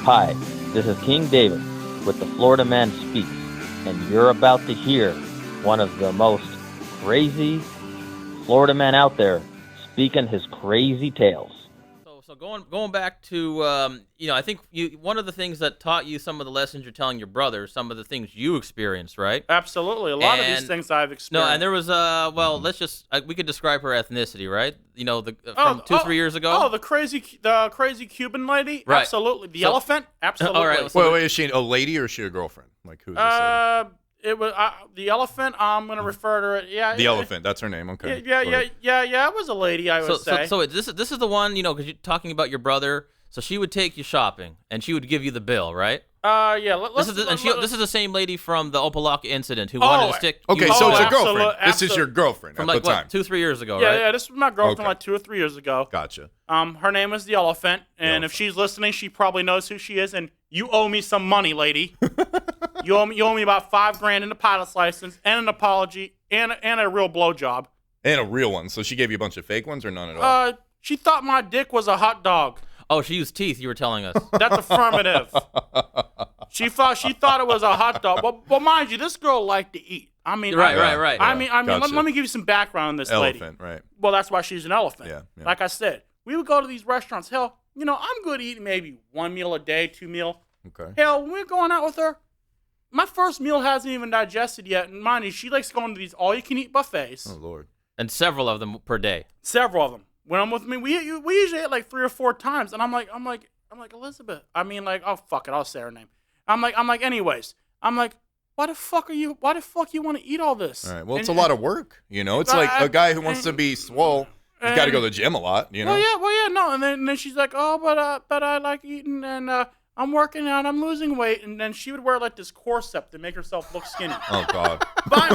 Hi, this is King David with the Florida Man Speaks, and you're about to hear one of the most crazy Florida men out there speaking his crazy tales. So going back to I think one of the things that taught you some of the lessons you're telling your brother, some of the things you experienced, right? Absolutely, a lot of these things I've experienced. No, and there was let's just we could describe her ethnicity, right? You know, from 3 years ago. Oh, the crazy Cuban lady. Right. Absolutely, the elephant. Absolutely. All right. Wait, is she a lady or is she a girlfriend? Like who's this lady? It was the elephant. I'm gonna refer to her. Yeah. The elephant. That's her name. Okay. Yeah. It was a lady. I would say. So this is the one, because you're talking about your brother. So she would take you shopping and she would give you the bill, right? Yeah. This is the same lady from the Opa-Locka incident who wanted to stick. Okay, you so it's up your girlfriend. This is your girlfriend from at the time. 2-3 years ago, right? Yeah. This was my girlfriend Okay. like 2 or 3 years ago. Gotcha. Her name is the elephant, and if she's listening, she probably knows who she is. And you owe me some money, lady. You owe me about $5,000 in a pilot's license and an apology and a real blowjob. And a real one. So she gave you a bunch of fake ones or none at all? She thought my dick was a hot dog. Oh, she used teeth. You were telling us. That's affirmative. She thought it was a hot dog. Well, mind you, this girl liked to eat. I mean, Right. I mean, Gotcha. let me give you some background on this lady. Elephant, right. Well, that's why she's an elephant. Yeah. Like I said, we would go to these restaurants. Hell, I'm good at eating maybe 1 meal a day, 2 meal. Okay. Hell, when we're going out with her, my first meal hasn't even digested yet. And mind you, she likes going to these all-you-can-eat buffets. Oh, Lord. And several of them per day. Several of them. When I'm with me, we usually eat like 3 or 4 times. And I'm like, Elizabeth. I mean, like, oh, fuck it. I'll say her name. I'm like, anyways. I'm like, why the fuck you want to eat all this? All right. Well, it's a lot of work. It's like a guy who wants to be swole. He's got to go to the gym a lot, Well, yeah, no. And then she's like, oh, but I like eating and I'm working out. I'm losing weight. And then she would wear like this corset to make herself look skinny. Oh, God.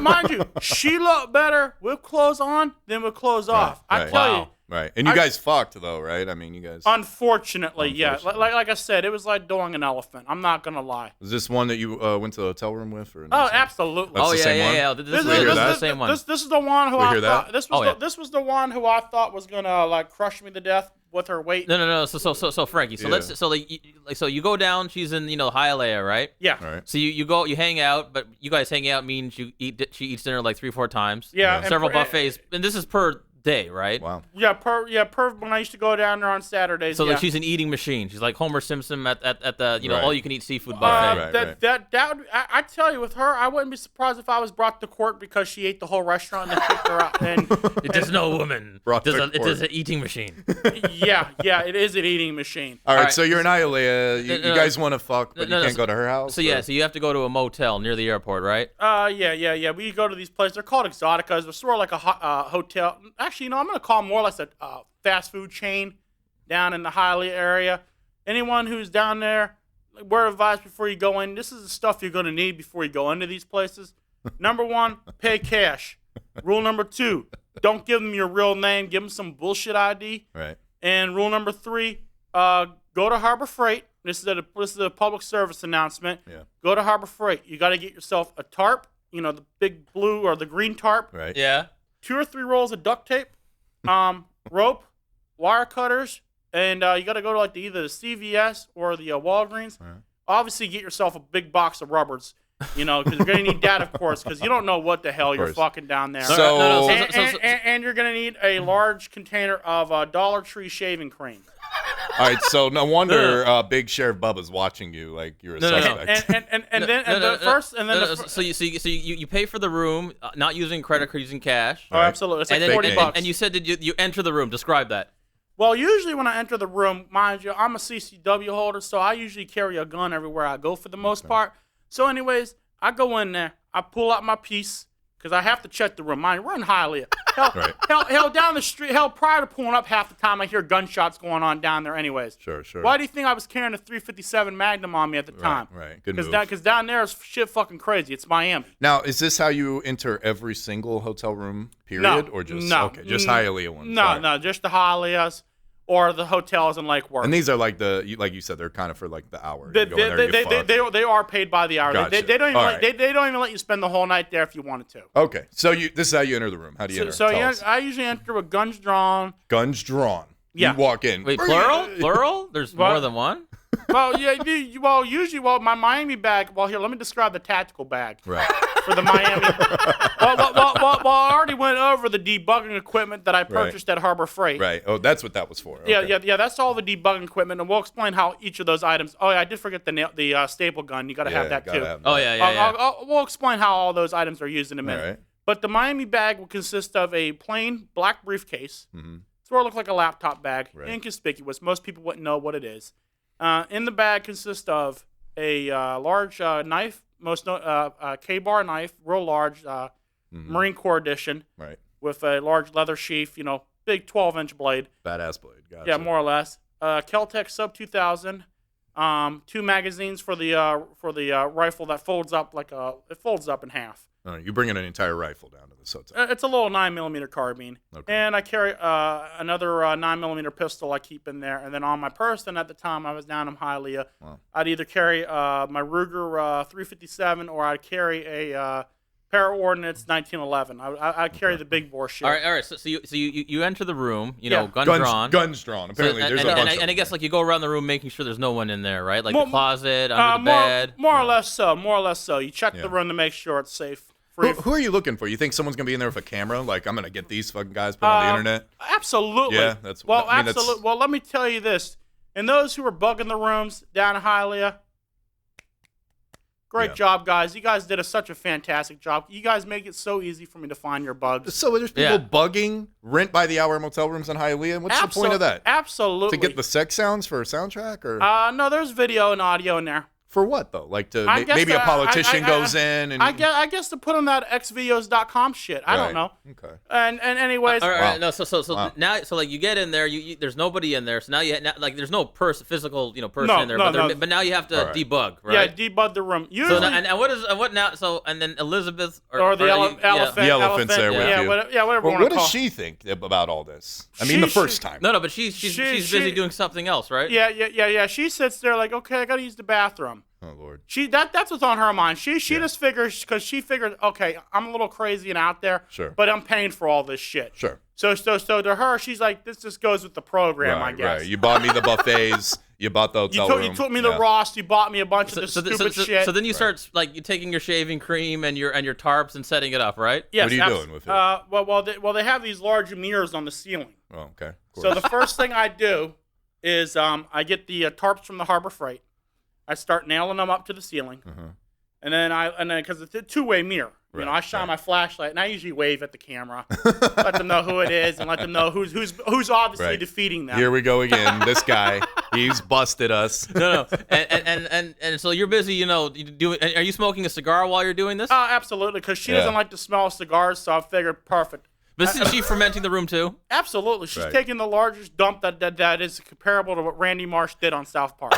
Mind you, she looked better with clothes on than with clothes off. I tell you. Right. And you guys fucked, though, right? I mean, you guys. Unfortunately, yeah. Like I said, it was like doing an elephant. I'm not going to lie. Is this one that you went to the hotel room with? Or Oh, absolutely. That's the same one? Yeah. This is the same one. This is the one who I thought. That? This was the one who I thought was going to like crush me to death with her weight. No. So Frankie. So you go down. She's in Hialeah, right? Yeah. All right. So you hang out, but you guys hang out means she eats dinner like 3-4 times. Yeah. Several buffets, and this is per day, right? Wow. Yeah, per when I used to go down there on Saturdays. So yeah. like she's an eating machine. She's like Homer Simpson at the Right. all you can eat seafood buffet. Right. I tell you, with her, I wouldn't be surprised if I was brought to court because she ate the whole restaurant and they kicked her out. And It is no woman. It is an eating machine. yeah, it is an eating machine. All right, right. so you're in Hialeah. You guys want to fuck, but you can't go to her house? So yeah, so you have to go to a motel near the airport, right? Yeah. We go to these places. They're called Exoticas. They're sort of like a hotel. Actually, I'm gonna call them more like a fast food chain down in the Hialeah area. Anyone who's down there, word of advice before you go in. This is the stuff you're gonna need before you go into these places. Number 1, pay cash. Rule number 2, don't give them your real name. Give them some bullshit ID. Right. And rule number 3, go to Harbor Freight. This is a public service announcement. Yeah. Go to Harbor Freight. You got to get yourself a tarp. The big blue or the green tarp. Right. Yeah. 2 or 3 rolls of duct tape, rope, wire cutters, and you got to go to like either the CVS or the Walgreens. Right. Obviously, get yourself a big box of rubbers. Because you're gonna need that, of course, because you don't know what the hell you're fucking down there. And you're gonna need a large container of Dollar Tree shaving cream. All right, so no wonder Big Sheriff Bubba's watching you like you're a suspect. So you pay for the room, not using credit card, using cash. Oh, absolutely. It's like $40. And you said that you enter the room. Describe that. Well, usually when I enter the room, mind you, I'm a CCW holder, so I usually carry a gun everywhere I go for the most part. So anyways, I go in there, I pull out my piece, because I have to check the room. Mind you, we're in Hialeah. Hell, down the street, prior to pulling up, half the time I hear gunshots going on down there anyways. Sure. Why do you think I was carrying a .357 Magnum on me at the time? Right. Good move. Because down there is shit fucking crazy. It's Miami. Now, is this how you enter every single hotel room, period? No. Or just, No. just Hialeah ones? No, just the Hialeahs. Or the hotels in Lake Worth. And these are like like you said, they're kind of for like the hour. You go in there, you fuck. They are paid by the hour. Gotcha. They don't even All they don't even let you spend the whole night there if you wanted to. Okay, so this is how you enter the room. How do you enter? So Tell us. I usually enter with guns drawn. Guns drawn. Yeah. You walk in. Wait, plural? There's more than one? Well, yeah. Usually, my Miami bag. Well, here, let me describe the tactical bag. Right. For the Miami. well, I already went over the debugging equipment that I purchased at Harbor Freight. Right. Oh, that's what that was for. Okay. Yeah. That's all the debugging equipment, and we'll explain how each of those items. Oh, yeah, I did forget the staple gun. You got to have that too. Oh yeah. We'll explain how all those items are used in a minute. All right. But the Miami bag will consist of a plain black briefcase. Mm-hmm. Sort of look like a laptop bag, Right. inconspicuous. Most people wouldn't know what it is. In the bag consists of a large knife, K-bar knife, real large, Marine Corps edition, Right. with a large leather sheath, big 12-inch blade. Badass blade. Gotcha. Yeah, more or less. Kel-Tec Sub 2000, 2 magazines for the rifle that folds up it folds up in half. Oh, you bringing an entire rifle down to this hotel. It's a little 9mm carbine. Okay. And I carry another 9mm pistol I keep in there. And then on my person at the time I was down in Hialeah, Wow. I'd either carry my Ruger 357 or I'd carry a Para-Ordnance 1911. I'd carry the big bore shit. All right. So you enter the room, Yeah. gun Guns drawn. Guns drawn. Apparently, So, there's and, a bunch and, of and I them. guess you go around the room making sure there's no one in there, right? Like More- the closet, under the bed. More or less so. More or less so. You check Yeah. the room to make sure it's safe. Who are you looking for? You think someone's gonna be in there with a camera? Like, I'm gonna get these fucking guys put on the internet? Absolutely. Yeah, absolutely. Well, let me tell you this. And those who are bugging the rooms down in Hialeah, great job, guys. You guys did such a fantastic job. You guys make it so easy for me to find your bugs. So there's people bugging rent by the hour motel rooms in Hialeah. What's the point of that? Absolutely. To get the sex sounds for a soundtrack, or no, there's video and audio in there. for what though? Like to I guess maybe a that- politician goes in and I guess to put on that xvideos.com shit. I don't know. Okay. And anyways, All right, Wow. no, so Wow. now, so like you get in there, you there's nobody in there, so now like there's no physical, person No, in there, no, but, no. but now you have to All right. debug, yeah, right? debug the room. So Usually, now, and what now? So and then Elizabeth or the elephant. The elephant's there with yeah, you. whatever you Well, want what to call. does she think about all this? I mean, the first time. No, but she's busy doing something else, right? Yeah. She sits there like, okay, I gotta use the bathroom. Oh Lord. That's what's on her mind. She just figures, because she figured, okay, I'm a little crazy and out there, Sure. but I'm paying for all this shit. Sure. So to her, she's like, this just goes with the program, I guess. Right. You bought me the buffets. You bought the hotel room. You took me to Ross. You bought me a bunch of this stupid shit. So then you start like you taking your shaving cream and your tarps and setting it up, right? Yes, What are you doing with it? Well, they have these large mirrors on the ceiling. Oh, okay. Of So course. the first thing I do is I get the tarps from the Harbor Freight. I start nailing them up to the ceiling, and then because it's a two-way mirror, I shine my flashlight, and I usually wave at the camera, let them know who it is, and let them know who's obviously defeating them. Here we go again. This guy, he's busted us. No, and so you're busy, are you smoking a cigar while you're doing this? Absolutely, because she doesn't like to smell cigars, so I figured perfect. But isn't she fermenting the room too? Absolutely, she's Right. taking the largest dump that is comparable to what Randy Marsh did on South Park.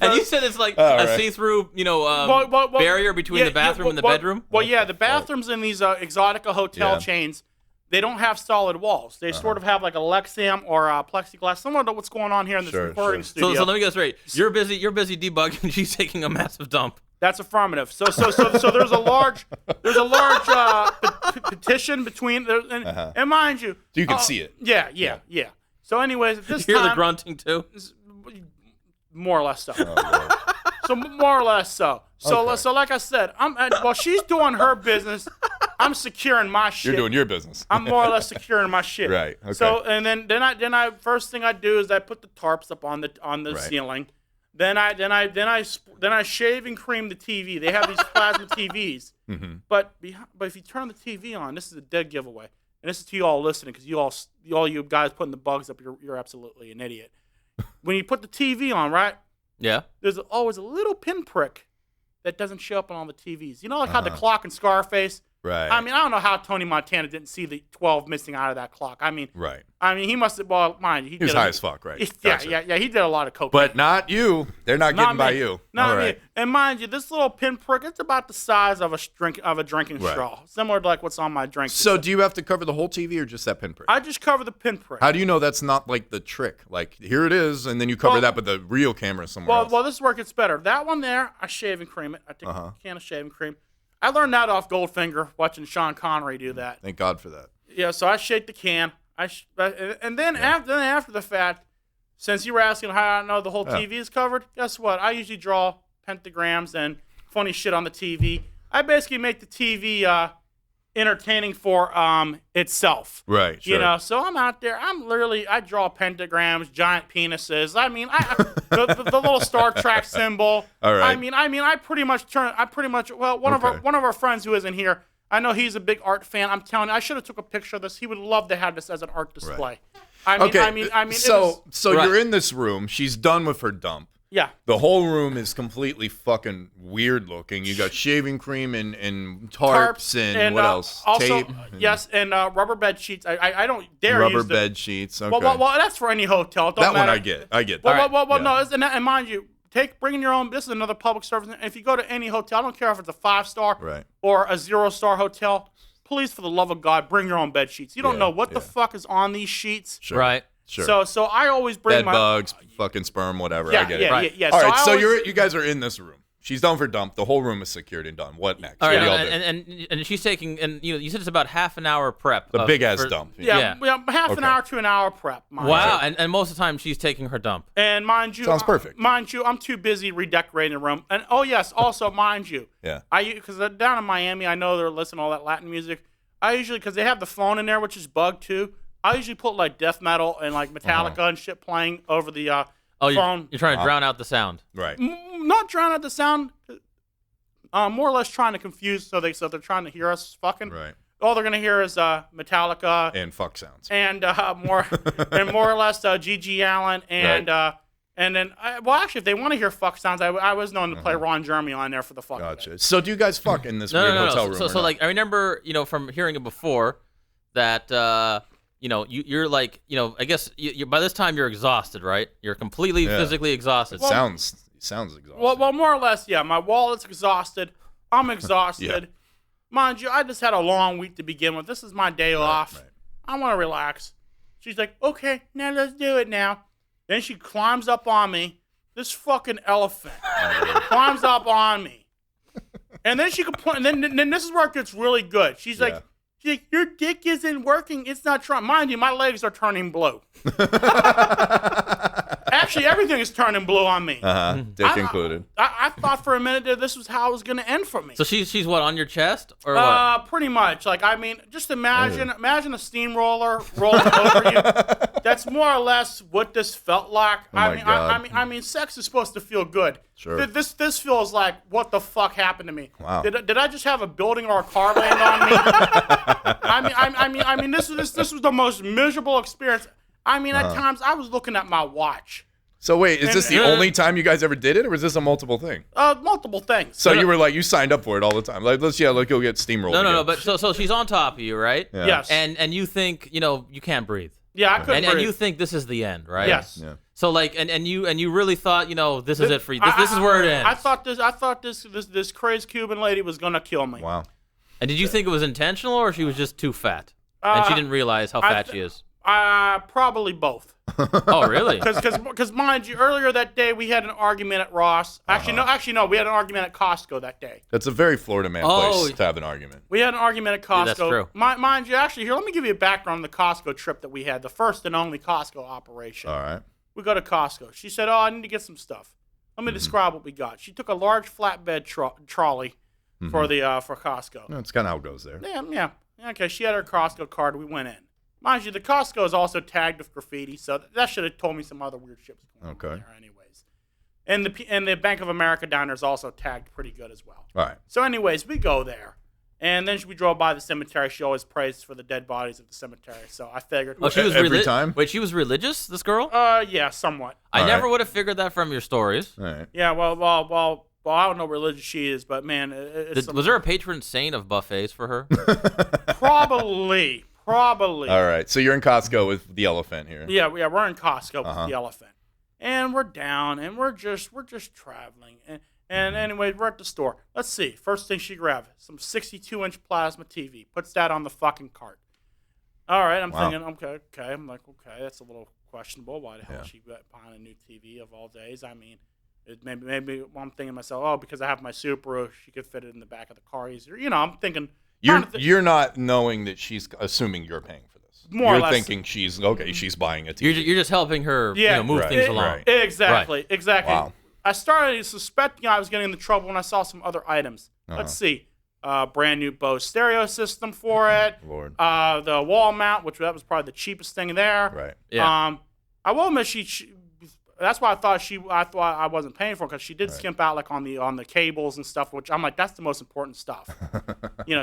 And you said it's like right. see-through, Well, barrier between the bathroom and the bedroom? Well, yeah, the bathrooms in these Exotica hotel chains, they don't have solid walls. They sort of have like a Lexam or a plexiglass, similar to what's going on here in this recording studio. So let me get this right. You're busy debugging. She's taking a massive dump. That's affirmative. So there's a large petition between and mind you, You can see it. Yeah. So anyways, at this You hear time, the grunting too? more or less so. Oh, Lord. So more or less so. Okay. So like I said, while she's doing her business, I'm securing my shit. You're doing your business. I'm more or less securing my shit. Right, okay. So and then I first thing I do is I put the tarps up on the ceiling. Then I shave and cream the TV. They have these plasma TVs. Mm-hmm. But if you turn the TV on, this is a dead giveaway. And this is to you all listening, because all you guys putting the bugs up, you're absolutely an idiot. When you put the TV on, right? Yeah. There's always a little pinprick that doesn't show up on all the TVs. You know, like how the clock in Scarface. Right. I mean, I don't know how Tony Montana didn't see the 12 missing out of that clock. I mean, Right. He must have. Well, mind you, He was high as fuck, right? Gotcha. Yeah. He did a lot of cocaine. But not you. They're not getting by me. you. Not All me. right. And mind you, this little pinprick, it's about the size of a drinking Right. straw, similar to like what's on my drink. So do you have to cover the whole TV or just that pinprick? I just cover the pinprick. How do you know that's not like the trick? Like, here it is, and then you cover that, but the real camera is somewhere else. Well, this is where it gets better. That one there, I shave and cream it. I take a can of shaving cream. I learned that off Goldfinger, watching Sean Connery do that. Thank God for that. Yeah, so I shake the can. And then after the fact, since you were asking how I know the whole TV is covered, guess what? I usually draw pentagrams and funny shit on the TV. I basically make the TV entertaining for itself. Right. Sure. You know, so I'm out there. I draw pentagrams, giant penises. I mean, the little Star Trek symbol. All right. I pretty much one of our friends who isn't here. I know he's a big art fan. I'm telling you, I should have took a picture of this. He would love to have this as an art display. Right. So you're in this room. She's done with her dump. Yeah. The whole room is completely fucking weird looking. You got shaving cream and tarps and what else? Also, tape. Yes, and rubber bed sheets. I don't dare rubber use bed sheets. Okay. Well, that's for any hotel. It don't that matter. one I get. No, and mind you, bring in your own. This is another public service. If you go to any hotel, I don't care if it's a 5-star or a 0-star hotel. Please, for the love of God, bring your own bed sheets. You don't know what the fuck is on these sheets. Sure. Right. Sure. So I always bring bed bugs, fucking sperm, whatever. Yeah, I get it. Yeah. All right. So you guys are in this room. She's done for dump. The whole room is secured and done. What next? All right. What do y'all do? And she's taking, and you said it's about half an hour prep. The big ass dump. Yeah, half an hour to an hour prep. Wow. And most of the time she's taking her dump. And mind you, sounds perfect. Mind you, I'm too busy redecorating the room. And also mind you, because down in Miami, I know they're listening to all that Latin music. I usually, because they have the phone in there, which is bugged too. I usually put like death metal and like Metallica and shit playing over the phone. You're trying to drown out the sound. Right. Not drown out the sound. More or less trying to confuse, so they're trying to hear us fucking. Right. All they're gonna hear is Metallica and fuck sounds. And more or less G.G. Allen and then actually, if they want to hear fuck sounds, I was known to play Ron Jeremy on there for the fuck. Gotcha. So do you guys fuck in this weird hotel room? So like I remember, from hearing it before that you're like, I guess you by this time you're exhausted, right? You're completely physically exhausted. Sounds exhausted. Well, more or less, yeah. My wallet's exhausted. I'm exhausted. Mind you, I just had a long week to begin with. This is my day off. Right. I want to relax. She's like, okay, now let's do it now. Then she climbs up on me. This fucking elephant climbs up on me. And then she complains. Then this is where it gets really good. She's like, your dick isn't working. It's not trying. Mind you, my legs are turning blue. Actually, everything is turning blue on me. Dick included. I thought for a minute that this was how it was going to end for me. So she's what, on your chest or what? Pretty much. Like, I mean, just imagine a steamroller rolling over you. That's more or less what this felt like. I mean, sex is supposed to feel good. Sure. This feels like what the fuck happened to me. Wow. Did I just have a building or a car land on me? I mean, this was the most miserable experience. I mean, at times I was looking at my watch. So wait, is this the only time you guys ever did it, or is this a multiple thing? Multiple things. So you were like, you signed up for it all the time. Like, let's go get steamrolled. No. But so she's on top of you, right? Yeah. Yes. And you think you can't breathe. Yeah, I couldn't breathe. And you think this is the end, right? Yes. Yeah. So like, and you really thought, this is it for you. This is where it ends. I thought this crazy Cuban lady was gonna kill me. Wow. And did you think it was intentional, or she was just too fat, and she didn't realize how fat she is? Probably both. Oh, really? Because mind you, earlier that day we had an argument at Ross. Actually, no, we had an argument at Costco that day. That's a very Florida man place to have an argument. We had an argument at Costco. Yeah, that's true. Mind you, actually, here, let me give you a background on the Costco trip that we had, the first and only Costco operation. All right. We go to Costco. She said, I need to get some stuff. Let me describe what we got. She took a large flatbed trolley for Costco. That's kind of how it goes there. Yeah. Okay, she had her Costco card. We went in. Mind you, the Costco is also tagged with graffiti, so that should have told me some other weird shit was going on there anyways. And the Bank of America down there is also tagged pretty good as well. All right. So anyways, we go there. And then we drove by the cemetery. She always prays for the dead bodies at the cemetery. So I figured. Oh, she was every time? Wait, she was religious, this girl? Yeah, somewhat. I never would have figured that from your stories. All right. Yeah, well, I don't know what religion she is, but man, was there a patron saint of buffets for her? Probably. All right. So you're in Costco with the elephant here. Yeah, we're in Costco with the elephant, and we're down, and we're just traveling, and anyway, we're at the store. Let's see. First thing she grabbed, some 62-inch plasma TV. Puts that on the fucking cart. All right, I'm thinking, okay. I'm like, okay, that's a little questionable. Why the hell is she buying a new TV of all days? I mean, maybe I'm thinking to myself, because I have my Subaru, she could fit it in the back of the car easier. I'm thinking. You're not knowing that she's assuming you're paying for this. More or You're less. thinking she's buying a TV. You're just helping her move Right, things along. right. Exactly. Wow. I started suspecting I was getting into trouble when I saw some other items. Let's see. Brand new Bose stereo system for it. Lord. The wall mount, that was probably the cheapest thing there. Right. Yeah. I will admit that's why I thought I wasn't paying for it, because she did skimp out like on the cables and stuff, which I'm like, that's the most important stuff.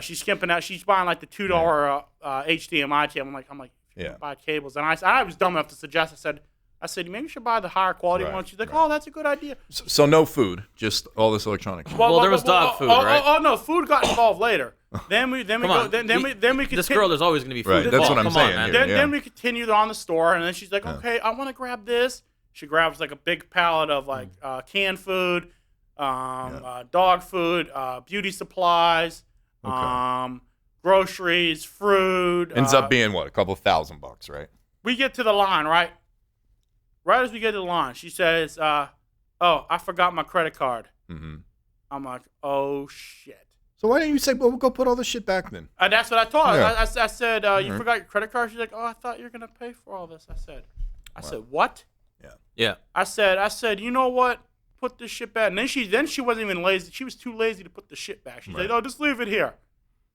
She's skimping out. She's buying like the $2 HDMI cable. I'm like, Yeah. buy cables. And I was dumb enough to suggest. I said, maybe you should buy the higher quality one. She's like, oh, that's a good idea. So no food, just all this electronics. Well, there was dog food, right? Oh no, food got involved later. Then we Come go. on. Then we This continue. girl, there's always going to be food. Right, that's what I'm Come saying on, man. here. Then we continued on the store, and then she's like, okay, I want to grab this. She grabs like a big pallet of like canned food, dog food, beauty supplies, groceries, fruit. Ends up being what, a couple $1,000, right? We get to the line, right? Right as we get to the line, she says, oh, I forgot my credit card. Mm-hmm. I'm like, oh, shit. So why didn't you say, well, we'll go put all this shit back then? That's what I told her. Yeah. I said, you forgot your credit card? She's like, oh, I thought you were going to pay for all this. I said, what? Yeah. I said, you know what? Put this shit back. And then she wasn't even lazy. She was too lazy to put the shit back. She's like, oh, just leave it here.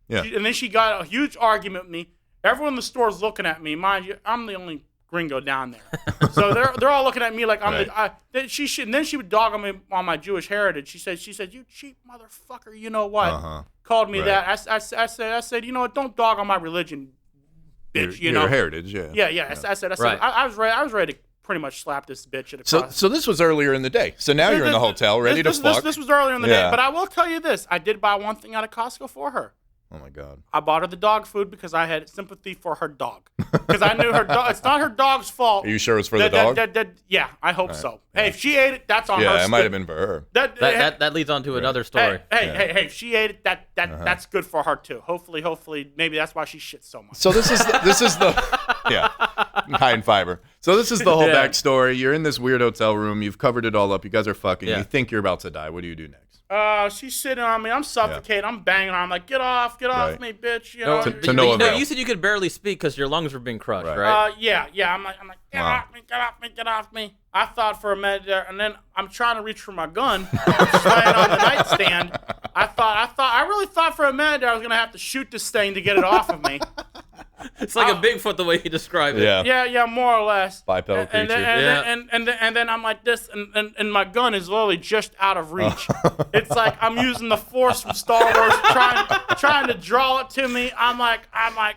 Yeah. And then she got a huge argument with me. Everyone in the store is looking at me. Mind you, I'm the only gringo down there. So they're all looking at me like I'm and then she would dog on me on my Jewish heritage. She said, you cheap motherfucker, you know what? Called me that. I said, you know what, don't dog on my religion, bitch, you know. Your heritage, yeah. Yeah. I said Right. I was ready to pretty much slap this bitch at a So this was earlier in the day. So now you're in the hotel, ready to fuck. This was earlier in the day, but I will tell you this. I did buy one thing out of Costco for her. Oh my God. I bought her the dog food because I had sympathy for her dog. Because I knew her dog. It's not her dog's fault. Are you sure it was for the dog? Yeah, I hope so. Hey, if she ate it, that's on her. Yeah, it might have been for her. That leads on to another story. Hey, if she ate it, that's good for her too. Hopefully, maybe that's why she shits so much. So this is the high in fiber. So this is the whole backstory. You're in this weird hotel room. You've covered it all up. You guys are fucking. Yeah. Uh, You think you're about to die. What do you do next? She's sitting on me. I'm suffocating. I'm banging on. I'm like, get off Right. me, bitch. You know. To no avail. You said you could barely speak because your lungs were being crushed, Right. right? Yeah. I'm like, get off me. I thought for a minute there, and then I'm trying to reach for my gun, which is laying on the nightstand. I really thought for a minute there I was gonna have to shoot this thing to get it off of me. It's like a Bigfoot the way you describe it. Yeah. Yeah, more or less. Bipedal And creature. then I'm like this, and my gun is literally just out of reach. It's like I'm using the Force from Star Wars, trying to draw it to me. I'm like,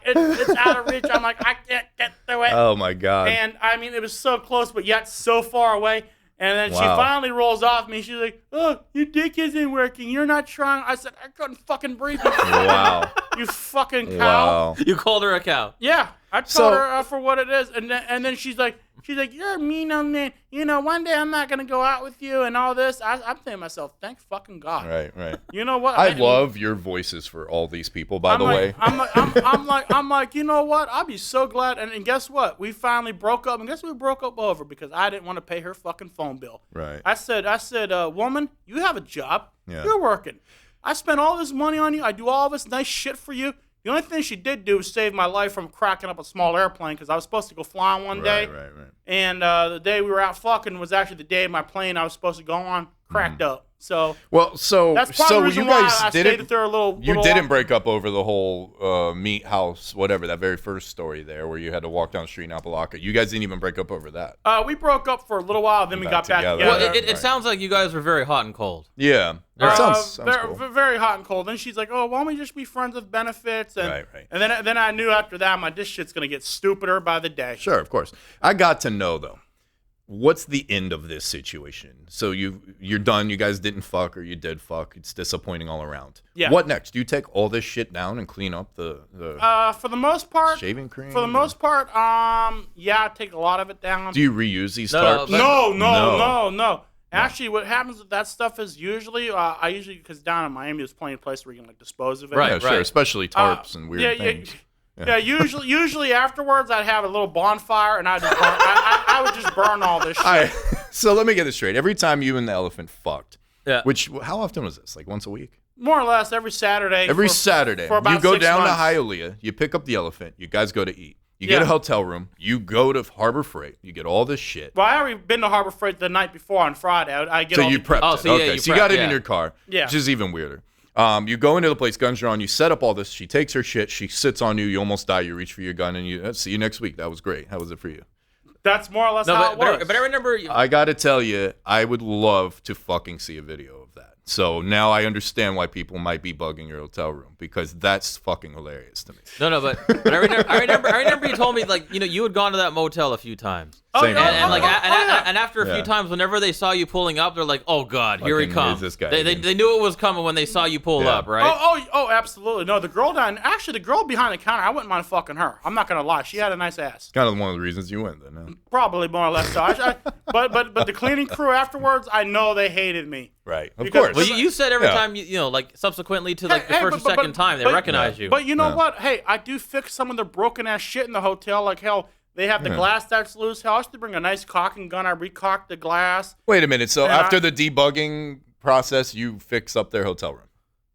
it's out of reach. I'm like, I can't get through it. Oh my God. And I mean, it was so close, but yet so far away. And then she Wow. finally rolls off me. She's like, oh, your dick isn't working. You're not trying. I said, I couldn't fucking breathe. Wow. You fucking cow. Wow. You called her a cow. Yeah, I told her for what it is, and then she's like, you're a mean old man. You know, one day I'm not gonna go out with you and all this. I'm thinking to myself, thank fucking God. Right. You know what? I love your voices for all these people, by the way. I'm like, you know what? I'll be so glad. And guess what? We finally broke up. And guess what we broke up over? Because I didn't want to pay her fucking phone bill. Right. I said, woman, you have a job. Yeah. You're working. I spent all this money on you. I do all this nice shit for you. The only thing she did do was save my life from cracking up a small airplane because I was supposed to go flying one day. Right. And the day we were out fucking was actually the day my plane I was supposed to go on cracked up. So that's probably the reason you guys why I stayed there a little. You didn't break up over the whole meat house, whatever, that very first story there where you had to walk down the street in Opa-Locka. You guys didn't even break up over that. We broke up for a little while, then we got back together. Well, it sounds like you guys were very hot and cold. Yeah. That sounds cool. Very hot and cold. Then she's like, "Oh, why don't we just be friends with benefits?" And Right. And then I knew after that, this shit's gonna get stupider by the day. Sure, of course. I got to know though, what's the end of this situation? So you're done. You guys didn't fuck, or you did fuck. It's disappointing all around. Yeah. What next? Do you take all this shit down and clean up the for the most part, shaving cream? For the most part, yeah, I take a lot of it down. Do you reuse these No, tarps? No. Actually, what happens with that stuff is usually, because down in Miami, there's plenty of places where you can like dispose of it. Right. Yeah, sure. Especially tarps and weird things. Yeah. Usually afterwards, I'd have a little bonfire and I would just burn all this shit. All right. So let me get this straight. Every time you and the elephant fucked, Yeah. how often was this? Like once a week? More or less every Saturday. Every Saturday. for about you go 6 down months. to Hialeah, you pick up the elephant, you guys go to eat. You get a hotel room. You go to Harbor Freight. You get all this shit. Well, I already been to Harbor Freight the night before on Friday. I get So all you the- prepped Oh, it. so yeah, Okay, you so you got prepped, it in yeah. your car, Yeah. which is even weirder. You go into the place, guns drawn. You set up all this. She takes her shit. She sits on you. You almost die. You reach for your gun, and you see you next week. That was great. How was it for you? That's more or less No, how but, it works. but I remember. I got to tell you, I would love to fucking see a video of that. So now I understand why people might be bugging your hotel room because that's fucking hilarious to me. No, but I remember you told me like you had gone to that motel a few times. Same And after a Yeah. few times, whenever they saw you pulling up, they're like, "Oh God, here he Fucking, comes." here's this guy They again. knew it was coming when they saw you pull Yeah. up, right? Oh, absolutely. No, the girl actually, the girl behind the counter, I wouldn't mind fucking her. I'm not gonna lie. She had a nice ass. Kind of one of the reasons you went, then. Huh? Probably more or less so. But the cleaning crew afterwards, I know they hated me. Right. Of Because- course. Well, you said every Yeah. time like subsequently to like the Hey, first or second time, they recognize you. But you know Yeah. what? Hey, I do fix some of the broken ass shit in the hotel. Like hell, they have the glass that's loose. Hell, I used to bring a nice caulking gun. I recocked the glass. Wait a minute. So And after the debugging process, you fix up their hotel room.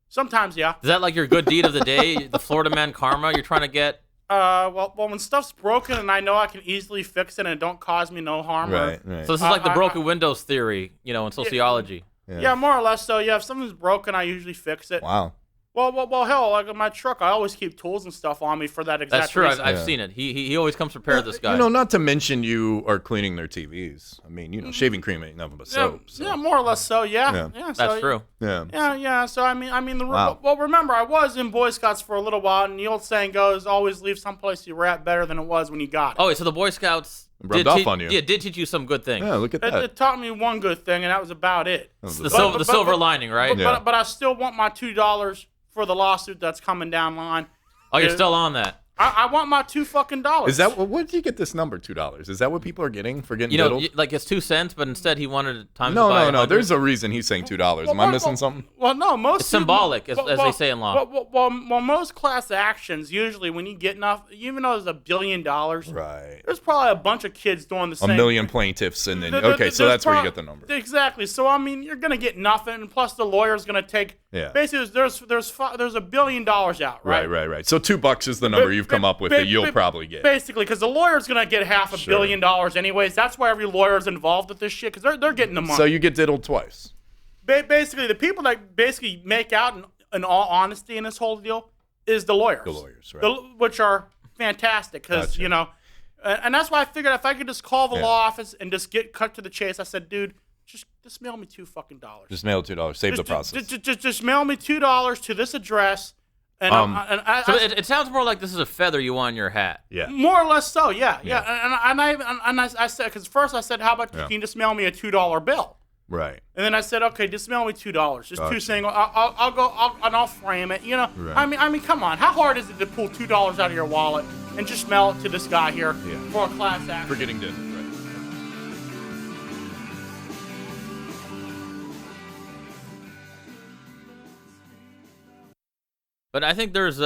Sometimes, yeah. Is that like your good deed of the day, the Florida man karma you're trying to get? Well, when stuff's broken and I know I can easily fix it and it don't cause me no harm. Right. So this is like the broken windows theory, in sociology. Yeah, more or less so. Yeah, if something's broken, I usually fix it. Wow. Well, hell, like in my truck, I always keep tools and stuff on me for that exact That's true. reason. I've seen it. He always comes prepared. This guy. Not to mention you are cleaning their TVs. I mean, shaving cream ain't nothing but soap. So. Yeah, more or less so. Yeah, Yeah. yeah. So, That's true. Yeah. Yeah. So I mean, Wow. well, remember, I was in Boy Scouts for a little while, and the old saying goes, "Always leave someplace you were at better than it was when you got it." Oh, wait, so the Boy Scouts Rubbed off on you. Yeah, did teach you some good things. Yeah, look at that. It taught me one good thing, and that was about it. The silver lining, right? But I still want my $2 for the lawsuit that's coming down line. Oh, you're still on that. I want my $2 Is that what did you get this number $2? Is that what people are getting for getting diddled? Like it's 2 cents, but instead he wanted it times No. by 100. There's a reason he's saying $2. Am I missing something? Well, no, most It's symbolic, as they say in law. Well, most class actions usually when you get enough, even though there's $1 billion, Right. there's probably a bunch of kids doing the A same. million plaintiffs, and then There's so that's where you pro- get the number. Exactly. So I mean, you're gonna get nothing, and plus the lawyer's gonna take. Yeah. Basically, there's $1 billion out, right? Right. So $2 is the number you've come up with that you'll probably get. Basically, because the lawyer's gonna get $500 million anyways. That's why every lawyer's involved with this shit, because they're getting the money. So you get diddled twice. Basically, the people that basically make out in all honesty in this whole deal is the lawyers. The lawyers, right. Which are fantastic because, Gotcha. and that's why I figured if I could just call the law office and just get cut to the chase, I said, dude, just mail me $2 fucking. Just mail $2. Save the process. Just mail me $2 to this address. And, So it sounds more like this is a feather you want in your hat. Yeah. more or less so, yeah. And I said, because first I said, how about you can just mail me a $2 bill? Right. And then I said, okay, just mail me $2. Just two single. I'll frame it. Right. I mean, come on. How hard is it to pull $2 out of your wallet and just mail it to this guy here for a class act? For getting diddled, right. But I think there's